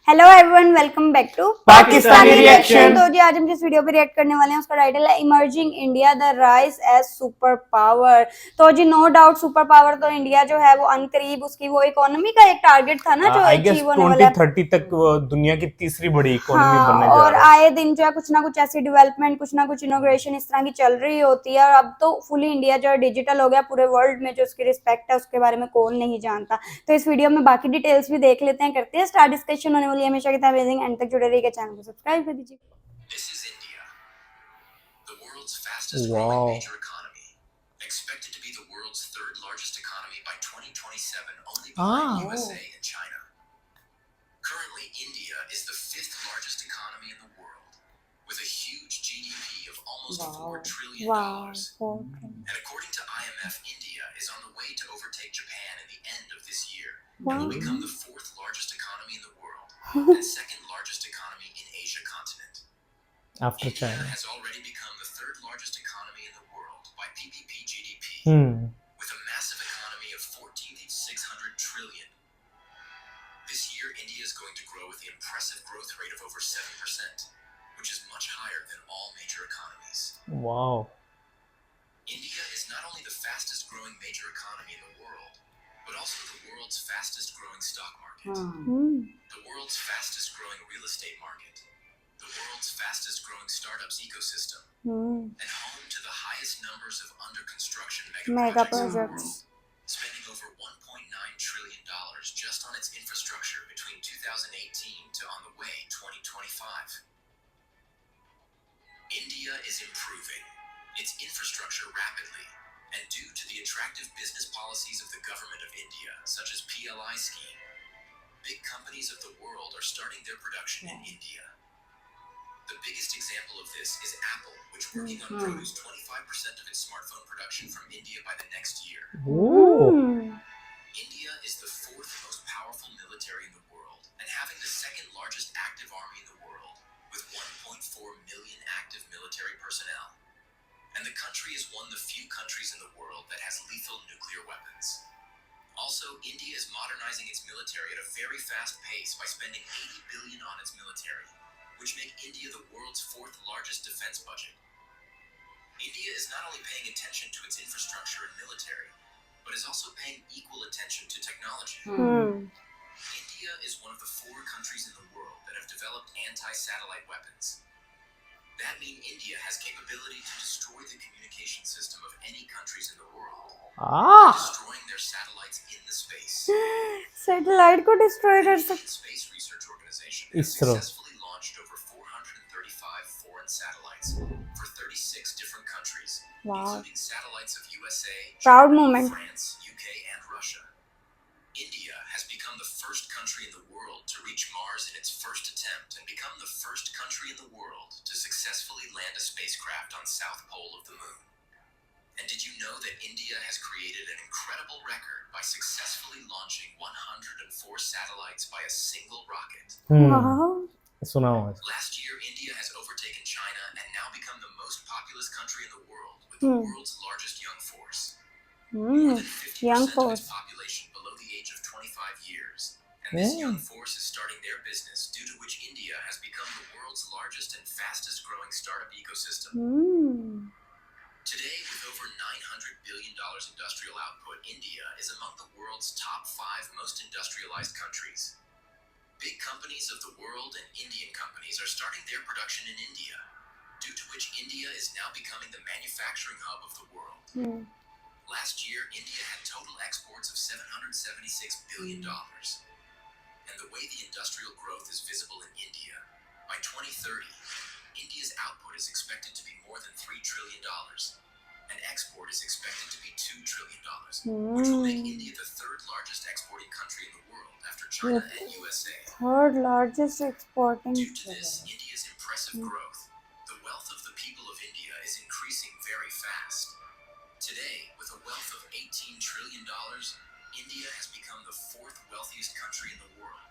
Hello everyone, welcome back to Pakistani reaction. तो जी आज हम जिस वीडियो पे रिएक्ट करने वाले हैं उसका टाइटल है emerging India the rise as super power. तो जी नो डाउट सुपर पावर तो इंडिया जो है वो अनकरीब उसकी वो इकोनॉमी का एक टारगेट था ना जो अचीव होने वाला है 2030 तक दुनिया की तीसरी बड़ी इकोनॉमी बनने जा और रहा है। आए दिन जो है कुछ ना कुछ ऐसी डेवलपमेंट कुछ ना कुछ इनोग्रेशन इस तरह की चल रही होती है और अब तो फुली इंडिया जो है डिजिटल हो गया। पूरे वर्ल्ड में जो उसकी रिस्पेक्ट है उसके बारे में कौन नहीं जानता। तो इस वीडियो में बाकी डिटेल्स भी देख लेते हैं, करते हैं स्टार्ट। डिस्कशन होने वाली है हमेशा की तरह अमेजिंग, एंड तक जुड़े रहिएगा, चैनल को सब्सक्राइब कर दीजिए। This is India, the world's fastest Wow. growing major economy, expected to be the world's third largest economy by 2027, only behind USA and China. Currently, India is the fifth largest economy in the world, with a huge GDP of almost $4 trillion. And according to IMF, India is on the way to overtake Japan in the end of this year and will become the fourth largest economy in the world and second largest economy in Asia continent. After India China. has already become the third largest economy in the world by PPP GDP, with a massive economy of 14,600 trillion. This year, India is going to grow with the impressive growth rate of over 7%, which is much higher than all major economies. Wow. India is not only the fastest growing major economy in the world, but also the world's fastest growing stock market, the world's fastest growing real estate market, the world's fastest growing startups ecosystem, and home to the highest numbers of under construction mega projects, spending over $1.9 trillion just on its infrastructure between 2018 to on the way 2025. India is improving its infrastructure rapidly, and due to the attractive business policies of the government of India, such as PLI scheme, big companies of the world are starting their production in India. The biggest example of this is Apple, which working on produce 25% of its smartphone production from India by the next year. India is the fourth most powerful military in the world and having the second largest active army in the world, with 1.4 million active military personnel. And the country is one of the few countries in the world that has lethal nuclear weapons. Also, India is modernizing its military at a very fast pace by spending $80 billion on its military, which make India the world's fourth largest defense budget. India is not only paying attention to its infrastructure and military, but is also paying equal attention to technology. India is one of the 4 countries in the world that have developed anti-satellite weapons. That means India has capability to destroy the communication system of any countries in the world, destroying their satellites in the space. Satellite को destroy कर The सकते। Indian Space Research Organization has ISRO. successfully launched over 435 foreign satellites for 36 different countries, including satellites of USA, Proud Germany, moment. France, UK, and Russia. India has become the first country in the world to reach Mars in its first attempt and become the first country in the world to successfully land a spacecraft on South Pole of the Moon. And did you know that India has created an incredible record by successfully launching 104 satellites by a single rocket? सुना हुआ है। Last year, India has overtaken China and now become the most populous country in the world with the world's largest young force. More than 50% of its population below the age of 25 years. And this young force is starting their business, due to which India has become the world's largest and fastest growing startup ecosystem. Today, with over $900 billion industrial output, India is among the world's top 5 most industrialized countries. Big companies of the world and Indian companies are starting their production in India, due to which India is now becoming the manufacturing hub of the world. Last year, India had total exports of $776 billion. And the way the industrial growth is visible in India, by 2030, India's output is expected to be more than $3 trillion, and export is expected to be $2 trillion, which will make India the third largest exporting country in the world after China and USA. Third largest exporting. Due to this, India's impressive growth, the wealth of the people of India is increasing very fast. Today, with a wealth of $18 trillion, India has become the 4th wealthiest country in the world.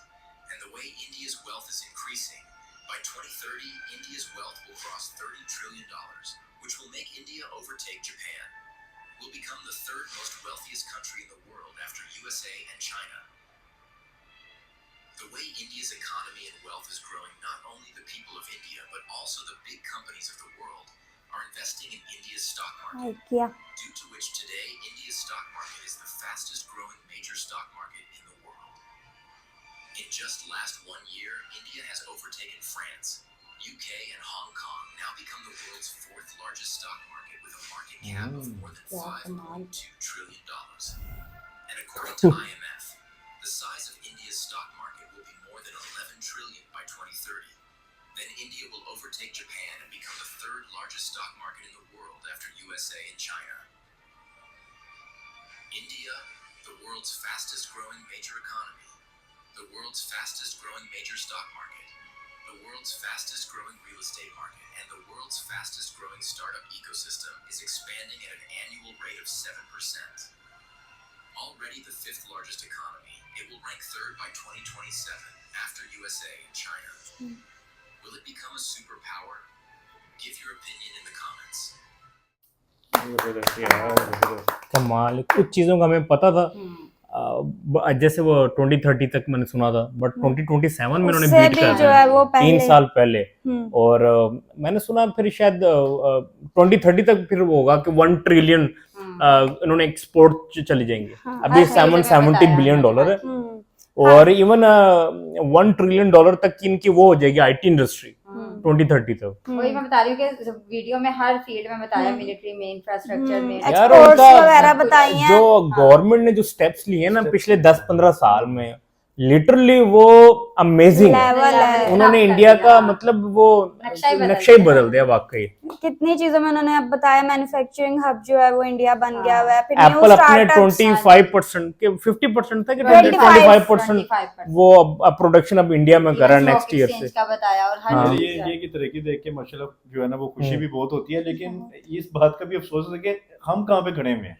And the way India's wealth is increasing, by 2030, India's wealth will cross $30 trillion, which will make India overtake Japan. Will become the 3rd most wealthiest country in the world after USA and China. The way India's economy and also the big companies of the world are investing in India's stock market, हाय किया due to which today India's stock market is the fastest growing major stock market in the world. In just last 1 year, India has overtaken France, UK, and Hong Kong, now become the world's 4th largest stock market with a market cap of more than $5.2 trillion. And according to IMF, the size of India's stock market will be more than 11 trillion by 2030. Then India will overtake Japan and become the 3rd largest stock market in the world after USA and China. India, the world's fastest growing major economy, the world's fastest growing major stock market, the world's fastest growing real estate market, and the world's fastest growing startup ecosystem is expanding at an annual rate of 7%. Already the 5th largest economy, it will rank 3rd by 2027 after USA and China. Will it become a superpower? Give your opinion in the comments. कमाल है। कुछ चीज़ों का हमें पता था, जैसे वो 2030 तक मैंने सुना था, बट 2027 में उन्होंने बीट कर जो है वो 3 साल पहले। और मैंने सुना फिर शायद 2030 तक फिर वो होगा कि 1 ट्रिलियन इन्होंने एक्सपोर्ट चली जाएंगे। अभी $70 बिलियन है, और इवन $1 ट्रिलियन तक की इनकी वो हो जाएगी आईटी इंडस्ट्री 2030 तक। वही मैं बता रही हूँ कि वीडियो में हर फील्ड में बताया, मिलिट्री में, इंफ्रास्ट्रक्चर में, यार उनका जो गवर्नमेंट ने जो स्टेप्स लिए ना पिछले 10-15 साल में, लिटरली वो अमेजिंग है। उन्होंने इंडिया का मतलब वो नक्शा ही बदल दिया वाकई। कितनी चीजों में उन्होंने अब बताया, मैन्युफैक्चरिंग हब जो है वो इंडिया बन गया हुआ है। फिर एप्पल अपने 25% के 50% था कि 25% वो अब प्रोडक्शन अब इंडिया में कर रहा है नेक्स्ट ईयर से। का बताया। और हर ये की तरक्की देख के माशाल्लाह जो है ना वो खुशी भी बहुत होती है, लेकिन इस बात का भी अफसोस है कि हम कहाँ पे खड़े हुए हैं।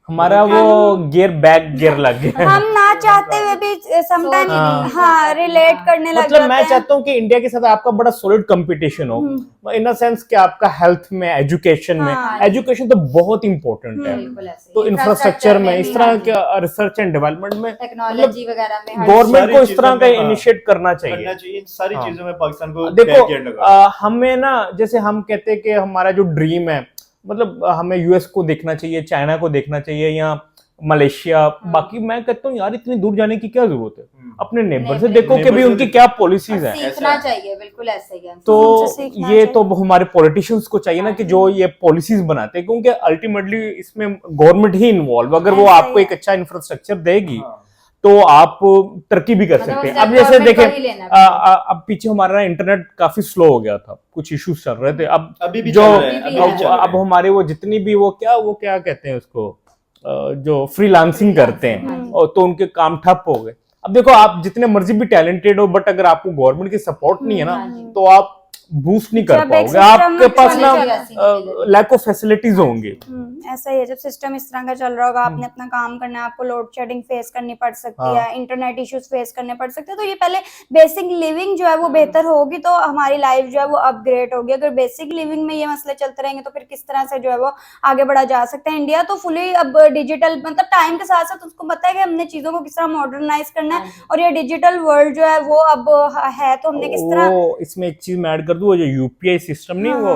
हमारा वो गियर लग गया। हम ना चाहते हुए भी समटाइम रिलेट करने लग जाते हैं। मैं चाहता हूँ कि इंडिया के साथ आपका बड़ा सॉलिड कंपटीशन हो, इन द सेंस कि आपका हेल्थ में, एजुकेशन में, एजुकेशन तो बहुत इंपॉर्टेंट है, तो इंफ्रास्ट्रक्चर में, इस तरह के रिसर्च एंड डेवलपमेंट में, टेक्नोलॉजी वगैरह में गवर्नमेंट को इस तरह का इनिशिएट करना चाहिए। इन सारी चीजों में पाकिस्तान को देखो हमें ना, जैसे हम कहते हैं कि हमारा जो ड्रीम है, मतलब हमें यूएस को देखना चाहिए, चाइना को देखना चाहिए, या मलेशिया, बाकी मैं कहता हूँ यार इतनी दूर जाने की क्या जरूरत है, अपने नेबर से देखो कि भी उनकी क्या पॉलिसीज हैं, सीखना चाहिए। बिल्कुल ऐसे ही है। तो ये तो हमारे पॉलिटिशियंस को चाहिए ना कि जो ये पॉलिसीज बनाते हैं, क्योंकि अल्टीमेटली इसमें गवर्नमेंट ही इन्वॉल्व, अगर वो आपको एक अच्छा इंफ्रास्ट्रक्चर देगी तो आप तरक्की भी कर सकते हैं। अब जैसे देखें, अब पीछे हमारा इंटरनेट काफी स्लो हो गया था, कुछ इश्यूज चल रहे थे, अब हमारे वो जितनी भी वो क्या कहते हैं उसको, जो फ्रीलांसिंग करते हैं, और तो उनके काम ठप हो गए। अब देखो आप जितने मर्जी भी टैलेंटेड हो, बट अगर आपको गवर्नमेंट की सपोर्ट नहीं है ना, तो आप बूस्ट नहीं कर पाओगे, आपके पास ना लैक ऑफ फैसिलिटीज होंगे। ऐसा ही है, जब सिस्टम इस तरह का चल रहा होगा, आपने अपना काम करना है, आपको लोड शेडिंग फेस करनी पड़ सकती है, इंटरनेट इश्यूज फेस करने पड़ सकते हैं, तो ये पहले बेसिक लिविंग जो है वो बेहतर होगी, तो हमारी लाइफ जो है वो अपग्रेड होगी। अगर बेसिक लिविंग में ये मसले चलते रहेंगे तो फिर किस तरह से जो है वो आगे बढ़ा जा सकता है। इंडिया तो फुली अब डिजिटल, मतलब टाइम के साथ साथ उसको पता है कि हमने चीजों को किस तरह मॉडर्नाइज करना है, और ये डिजिटल वर्ल्ड जो है वो अब है, तो हमने किस तरह। इसमें एक चीज मैं ऐड कर दूं, वो जो यूपीआई सिस्टम नहीं, वो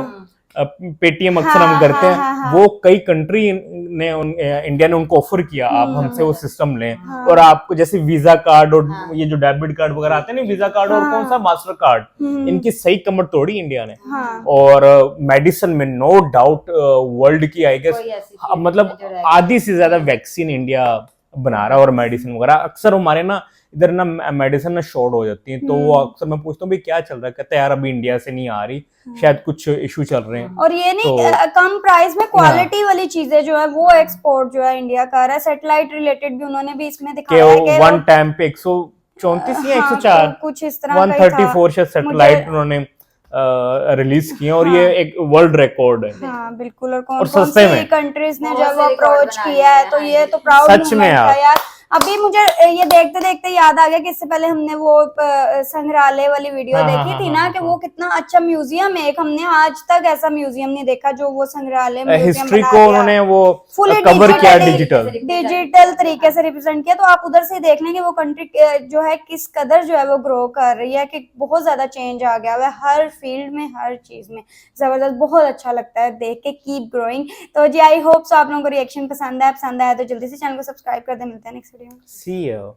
पेटीएम अक्सर हम करते हैं, वो कई कंट्री ने इंडिया ने उनको ऑफर किया, आप हमसे वो सिस्टम लें, और आपको जैसे वीजा कार्ड और ये जो डेबिट कार्ड वगैरह आते हैं ना, वीजा कार्ड और कौन सा मास्टर कार्ड, इनकी सही कमर तोड़ी इंडिया ने। और मेडिसिन में नो डाउट वर्ल्ड की आई गेस मतलब आधी से ज्यादा वैक्सीन इंडिया बना रहा है, और मेडिसिन वगैरह अक्सर हमारे ना इधर ना मेडिसिन ना शॉर्ट हो जाती है, तो वो अक्सर मैं पूछता हूँ भाई क्या चल रहा है, कहते हैं यार अभी इंडिया से नहीं आ रही, शायद कुछ इशू चल रहे हैं। और ये नहीं कम प्राइस में क्वालिटी वाली चीजें जो है वो एक्सपोर्ट जो है इंडिया कर रहा है। सैटेलाइट रिलेटेड भी उन्होंने भी इसमें दिखाया है कि वन टाइम पे 134 या 104 कुछ इस तरह 134 शायद सैटेलाइट उन्होंने रिलीज किए, और ये एक वर्ल्ड रिकॉर्ड है। हाँ बिल्कुल, और कौन सी कंट्रीज ने जब अप्रोच किया है, तो ये तो प्राउड सच में यार, अभी मुझे ये देखते देखते याद आ गया कि इससे पहले हमने वो संग्रहालय वाली वीडियो देखी थी ना कि वो कितना अच्छा म्यूजियम है। एक हमने आज तक ऐसा म्यूजियम नहीं देखा जो वो संग्रहालय म्यूजियम हिस्ट्री बना को दिया। उन्होंने वो फुली कवर किया डिजिटल तरीके से रिप्रेजेंट किया। तो आप उधर से देख लेंगे वो कंट्री जो है किस कदर जो है वो ग्रो कर रही है, कि बहुत ज्यादा चेंज आ गया है हर फील्ड में, हर चीज में। जबरदस्त, बहुत अच्छा लगता है देख के। Keep growing. तो जी आई होप सो आप लोगों को रिएक्शन पसंद आया तो जल्दी से चैनल को सब्सक्राइब कर दे। मिलते हैं नेक्स्ट वीडियो में। सी यू।